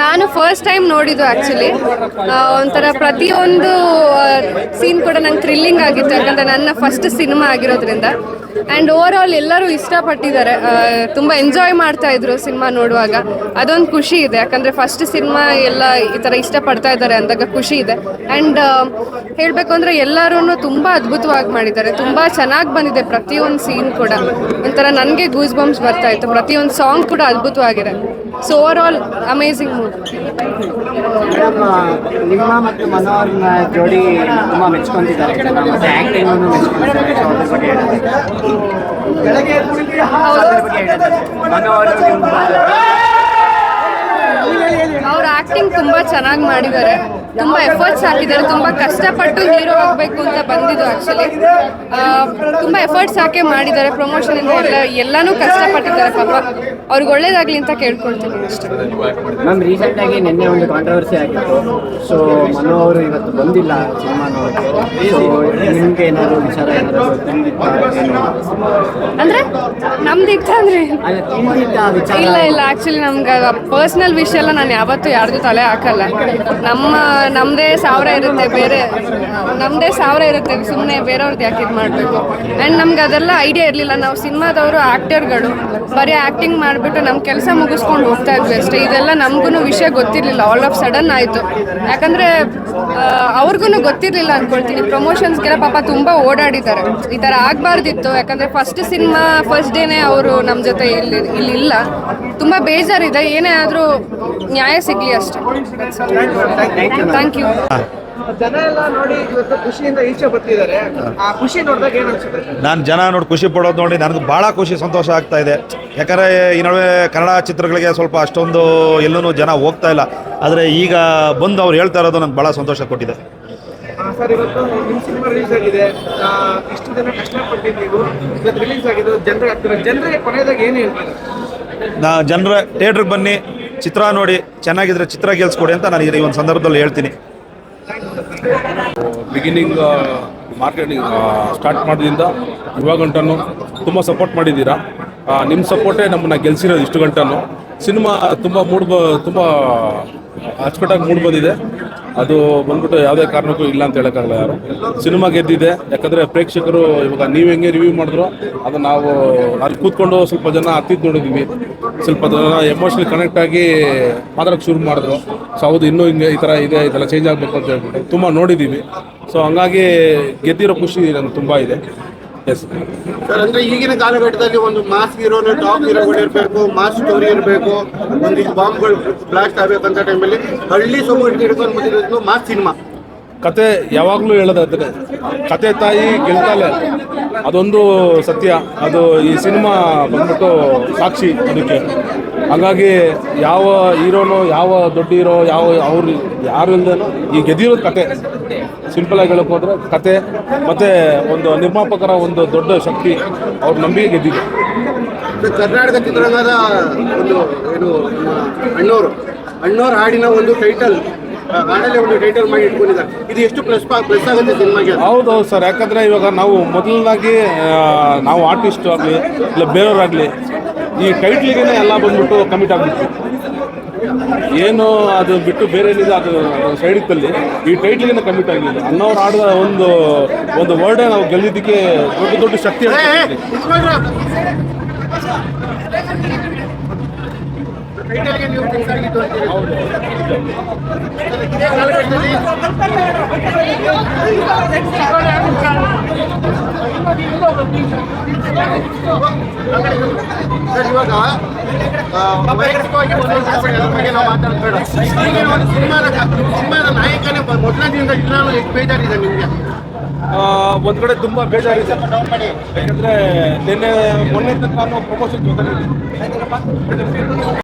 ನಾನು first time ನೋಡಿದ್ದು actually. ಒಂಥರ ಪ್ರತಿಯೊಂದು ಸೀನ್ ಕೂಡ ನಂಗೆ ಥ್ರಿಲ್ಲಿಂಗ್ ಆಗಿತ್ತು, ಯಾಕಂದರೆ ನನ್ನ ಫಸ್ಟ್ ಸಿನಿಮಾ ಆಗಿರೋದ್ರಿಂದ. ಆ್ಯಂಡ್ ಓವರ್ ಆಲ್ ಎಲ್ಲರೂ ಇಷ್ಟಪಟ್ಟಿದ್ದಾರೆ, ತುಂಬ ಎಂಜಾಯ್ ಮಾಡ್ತಾ ಇದ್ರು ಸಿನಿಮಾ ನೋಡುವಾಗ. ಅದೊಂದು ಖುಷಿ ಇದೆ, ಯಾಕಂದರೆ ಫಸ್ಟ್ ಸಿನಿಮಾ ಎಲ್ಲ ಈ ಥರ ಇಷ್ಟಪಡ್ತಾ ಇದ್ದಾರೆ ಅಂದಾಗ ಖುಷಿ ಇದೆ. ಆ್ಯಂಡ್ ಹೇಳಬೇಕು ಅಂದರೆ ಎಲ್ಲರೂ ತುಂಬ ಅದ್ಭುತವಾಗಿ ಮಾಡಿದ್ದಾರೆ, ತುಂಬ ಚೆನ್ನಾಗಿ ಬಂದಿದೆ ಪ್ರತಿಯೊಂದು ಸೀನ್ ಕೂಡ. ಒಂಥರ ನನಗೆ ಗೂಸ್ ಬಂಪ್ಸ್ ಬರ್ತಾ ಇತ್ತು, ಪ್ರತಿಯೊಂದು ಸಾಂಗ್ ಕೂಡ ಅದ್ಭುತವಾಗಿದೆ. So over all amazing movie. ನಿಮ್ಮ ಮತ್ತು ಮನೋಹರ್ನ ಜೋಡಿ ತುಂಬ ಮೆಚ್ಕೊಂತಿದ್ದಾರೆ, ಮತ್ತು ಆ್ಯಕ್ಟಿಂಗನ್ನು ಅವ್ರ ಆ್ಯಕ್ಟಿಂಗ್ ತುಂಬ ಚೆನ್ನಾಗಿ ಮಾಡಿದ್ದಾರೆ, ತುಂಬ ಎಫರ್ಟ್ಸ್ ಹಾಕಿದ್ದಾರೆ. ತುಂಬ ಕಷ್ಟಪಟ್ಟು ಹೀರೋ ಆಗಬೇಕು ಅಂತ ಬಂದಿದ್ದು ಆ್ಯಕ್ಚುಲಿ. ತುಂಬ ಎಫರ್ಟ್ಸ್ ಹಾಕಿ ಮಾಡಿದ್ದಾರೆ, ಪ್ರಮೋಷನಿಂದ ಎಲ್ಲನೂ ಕಷ್ಟಪಟ್ಟಿದ್ದಾರೆ. ಪಾಪ ಅವ್ರಿಗೆ ಒಳ್ಳೇದಾಗಲಿ ಅಂತ ಕೇಳ್ಕೊಳ್ತೀನಿ ಅಷ್ಟೇ. ಮ್ಯಾಮ್, ರೀಸೆಂಟಾಗಿ ನಿನ್ನೆ ಒಂದು ಕಾಂಟ್ರವರ್ಸಿ ಆಗಿತ್ತು. ಸೊ ಮನು ಅವರು ಇವತ್ತು ಬಂದಿಲ್ಲ ಸಿನಿಮಾ ನೋಡೋಕ್ಕೆ. ಸೊ ನಿಮಗೆ ಏನಾದರೂ ವಿಚಾರ ಏನಾದರೂ ಅಂದರೆ ನಮ್ದಿತ್ತು ಅಂದರೆ ಇಲ್ಲ ಇಲ್ಲ, ಆ್ಯಕ್ಚುಲಿ ನಮ್ಗೆ ಪರ್ಸ್ನಲ್ ವಿಷಯ ಎಲ್ಲ ನಾನು ಯಾವತ್ತೂ ಯಾರ್ದು ತಲೆ ಹಾಕಲ್ಲ. ನಮ್ಮದೇ ಸಾವಿರ ಇರುತ್ತೆ, ಸುಮ್ಮನೆ ಬೇರೆಯವ್ರದ್ದು ಯಾಕೆ ಇದು ಮಾಡಬೇಕು. ಆ್ಯಂಡ್ ನಮ್ಗೆ ಅದೆಲ್ಲ ಐಡಿಯಾ ಇರಲಿಲ್ಲ. ನಾವು ಸಿನಿಮಾದವರು ಆ್ಯಕ್ಟರ್ಗಳು ಬರೀ ಆ್ಯಕ್ಟಿಂಗ್ ಮಾಡಿಬಿಟ್ಟು ನಮ್ಮ ಕೆಲಸ ಮುಗಿಸ್ಕೊಂಡು ಹೋಗ್ತಾ ಇದ್ವಿ ಅಷ್ಟೇ. ಇದೆಲ್ಲ ನಮಗೂ ವಿಷಯ ಗೊತ್ತಿರಲಿಲ್ಲ, ಆಲ್ ಆಫ್ ಸಡನ್ ಆಯಿತು. ಯಾಕಂದರೆ ಅವ್ರಿಗೂ ಗೊತ್ತಿರಲಿಲ್ಲ ಅಂದ್ಕೊಳ್ತೀನಿ. ಪ್ರಮೋಷನ್ಸ್ಗೆಲ್ಲ ಪಾಪ ತುಂಬ ಓಡಾಡಿದ್ದಾರೆ. ಈ ಥರ ಆಗಬಾರ್ದಿತ್ತು, ಯಾಕಂದರೆ ಫಸ್ಟ್ ಸಿನಿಮಾ ಫಸ್ಟ್ ಡೇನೇ ಅವರು ನಮ್ಮ ಜೊತೆ ಇಲ್ಲಿ ಇಲ್ಲ. ತುಂಬ ಬೇಜಾರಿದೆ, ಏನೇ ಆದರೂ ನ್ಯಾಯ ಸಿಗಲಿ ಅಷ್ಟೇ. Thank you. ಜನ ಎಲ್ಲ ನೋಡಿ ಇವತ್ತು ಖುಷಿಯಿಂದ ಈಚೆ ಬರ್ತಿದ್ದಾರೆ. ಆ ಖುಷಿ ನೋಡಿದಾಗ ಏನು ಅನ್ಸುತ್ತೆ? ನಾನು ಜನ ನೋಡಿ ಖುಷಿ ಪಡೋದು ನೋಡಿ ನನಗೆ ಭಾಳ ಖುಷಿ ಸಂತೋಷ ಆಗ್ತಾ ಇದೆ. ಯಾಕಂದರೆ ಈ ನಡುವೆ ಕನ್ನಡ ಚಿತ್ರಗಳಿಗೆ ಸ್ವಲ್ಪ ಅಷ್ಟೊಂದು ಎಲ್ಲೂ ಜನ ಹೋಗ್ತಾ ಇಲ್ಲ, ಆದರೆ ಈಗ ಬಂದು ಅವ್ರು ಹೇಳ್ತಾ ಇರೋದು ನನಗೆ ಭಾಳ ಸಂತೋಷ ಕೊಟ್ಟಿದೆ. ಸರ್, ಇವತ್ತು ನಿಮ್ಮ ಸಿನಿಮಾ ರಿಲೀಸ್ ಆಗಿದೆ, ಇಷ್ಟು ದಿನ ಕಷ್ಟಪಟ್ಟಿದ್ದೀವಿ, ಇವತ್ತು ರಿಲೀಸ್ ಆಗಿದ್ದು ಜನರಿಗೆ ಕೊನೆಯದಾಗ ಏನು ಹೇಳ್ತಾರೆ? ಜನರ ಥಿಯೇಟ್ರಿಗೆ ಬನ್ನಿ, ಚಿತ್ರ ನೋಡಿ, ಚೆನ್ನಾಗಿದ್ರೆ ಚಿತ್ರ ಗೆಲ್ಸ್ಕೊಡಿ ಅಂತ ನಾನು ಈ ಒಂದು ಸಂದರ್ಭದಲ್ಲಿ ಹೇಳ್ತೀನಿ. ಬಿಗಿನಿಂಗ್ ಮಾರ್ಕೆಟಿಂಗ್ ಸ್ಟಾರ್ಟ್ ಮಾಡೋದ್ರಿಂದ ಇವಾಗ ಗಂಟನೂ ತುಂಬ ಸಪೋರ್ಟ್ ಮಾಡಿದ್ದೀರಾ. ನಿಮ್ಮ ಸಪೋರ್ಟೇ ನಮ್ಮನ್ನು ಗೆಲ್ಸಿರೋದು ಇಷ್ಟು ಗಂಟನೂ. ಸಿನಿಮಾ ತುಂಬ ಅಚ್ಚುಕಟ್ಟಾಗಿ ಮೂಡ್ ಬಂದಿದೆ. ಅದು ಬಂದ್ಬಿಟ್ಟು ಯಾವುದೇ ಕಾರಣಕ್ಕೂ ಇಲ್ಲ ಅಂತ ಹೇಳೋಕ್ಕಾಗಲ್ಲ. ಯಾರು ಸಿನಿಮಾ ಗೆದ್ದಿದೆ, ಯಾಕಂದರೆ ಪ್ರೇಕ್ಷಕರು ಇವಾಗ ನೀವು ಹೆಂಗೆ ರಿವ್ಯೂ ಮಾಡಿದ್ರು ಅದನ್ನು ನಾವು ಅಲ್ಲಿ ಕೂತ್ಕೊಂಡು ಸ್ವಲ್ಪ ಜನ ಹತ್ತಿದ್ದು ನೋಡಿದ್ವಿ. ಸ್ವಲ್ಪ ಜನ ಎಮೋಷ್ನಲಿ ಕನೆಕ್ಟ್ ಆಗಿ ಮಾತಾಡೋಕ್ಕೆ ಶುರು ಮಾಡಿದ್ರು. ಸೊ ಹೌದು, ಇನ್ನೂ ಹಿಂಗೆ ಈ ಥರ ಇದೆ, ಇದೆಲ್ಲ ಚೇಂಜ್ ಆಗಬೇಕು ಅಂತ ಹೇಳ್ಬಿಟ್ಟು ತುಂಬ ನೋಡಿದ್ದೀವಿ. ಸೊ ಹಂಗಾಗಿ ಗೆದ್ದಿರೋ ಖುಷಿ ನನಗೆ ತುಂಬ ಇದೆ. ಎಸ್ ಸರ್, ಅಂದರೆ ಈಗಿನ ಕಾಲಘಟ್ಟದಲ್ಲಿ ಒಂದು ಮಾಸ್ ಹೀರೋನ ಟಾಪ್ ಹೀರೋಗಳು ಇರಬೇಕು, ಮಾಸ್ ಸ್ಟೋರಿ ಇರಬೇಕು, ಒಂದಿಷ್ಟು ಬಾಂಬ್ಗಳು ಬ್ಲಾಸ್ಟ್ ಆಗಬೇಕಂತ ಟೈಮಲ್ಲಿ ಹಳ್ಳಿ ಸೊಗು ಹಿಡ್ಕೊಂಡು ಬಂದಿರೋದು ಮಾಸ್ ಸಿನಿಮಾ. ಕತೆ ಯಾವಾಗಲೂ ಹೇಳೋದಾದ್ರೆ ಕತೆ ತಾಯಿ ಗೆಲ್ತಾಳೆ, ಅದೊಂದು ಸತ್ಯ. ಅದು ಈ ಸಿನಿಮಾ ಬಂದ್ಬಿಟ್ಟು ಸಾಕ್ಷಿ ಅದಕ್ಕೆ. ಹಾಗಾಗಿ ಯಾವ ಹೀರೋನು, ಯಾವ ದೊಡ್ಡ ಹೀರೋ, ಅವ್ರು ಯಾರು ಇಲ್ದೇನೋ ಈ ಗೆದ್ದಿರೋದು ಕತೆ. ಸಿಂಪಲಾಗಿ ಹೇಳಕ್ಕೆ ಹೋದರೆ ಕತೆ ಮತ್ತು ಒಂದು ನಿರ್ಮಾಪಕರ ಒಂದು ದೊಡ್ಡ ಶಕ್ತಿ, ಅವ್ರ ನಂಬಿಕೆ ಗೆದ್ದಿದೆ. ಕರ್ನಾಟಕ ಚಿತ್ರರಂಗದ ಒಂದು ಏನು ಅಣ್ಣೋರು ಹಾಡಿನ ಒಂದು ಟೈಟಲ್ ಮಾಡಿ ಇಟ್ಕೊಂಡಿದ್ದಾರೆ. ಇದು ಎಷ್ಟು ಪ್ಲಸ್ ಆಗುತ್ತೆ ಸಿನಿಮಾಗೆ? ಹೌದು ಸರ್, ಯಾಕಂದರೆ ಇವಾಗ ನಾವು ಮೊದಲನಾಗಿ ನಾವು ಆರ್ಟಿಸ್ಟ್ ಆಗಲಿ ಇಲ್ಲ ಬೇರೆಯವರಾಗಲಿ ಈ ಟೈಟ್ಲಿಗೆ ಎಲ್ಲ ಬಂದ್ಬಿಟ್ಟು ಕಮಿಟ್ ಆಗಿಬಿಟ್ಟು ಏನು ಅದು ಬಿಟ್ಟು ಬೇರೆ ಏನಿದೆ ಅದು ಸೈಡಿತ್ತಲ್ಲಿ ಈ ಟೈಟ್ಲಿಗೆ ಕಮಿಟ್ ಆಗಲಿಲ್ಲ. ಅನ್ನೋರು ಆಡಿದ ಒಂದು ವರ್ಡೇ ನಾವು ಗೆಲ್ಲಿದ್ದಕ್ಕೆ ದೊಡ್ಡ ಶಕ್ತಿ. ಇವಾಗ ವೈಯಕ್ತಿಕವಾಗಿ ಬಗ್ಗೆ ನಾವು ಮಾತಾಡ್ಬೇಡ. ಸಿನಿಮಾದ ನಾಯಕನೇ ಮೊದಲನೇದಿಂದ ಇಲ್ಲ ಎಷ್ಟು ಬೇಜಾರಿದೆ ನಿಮಗೆ? ಒಂದು ಕಡೆ ತುಂಬ ಬೇಜಾರಿದೆ, ಯಾಕಂದರೆ ಮೊನ್ನೆ ತನಕ ಪ್ರಮೋಷನ್ ಜೊತೆ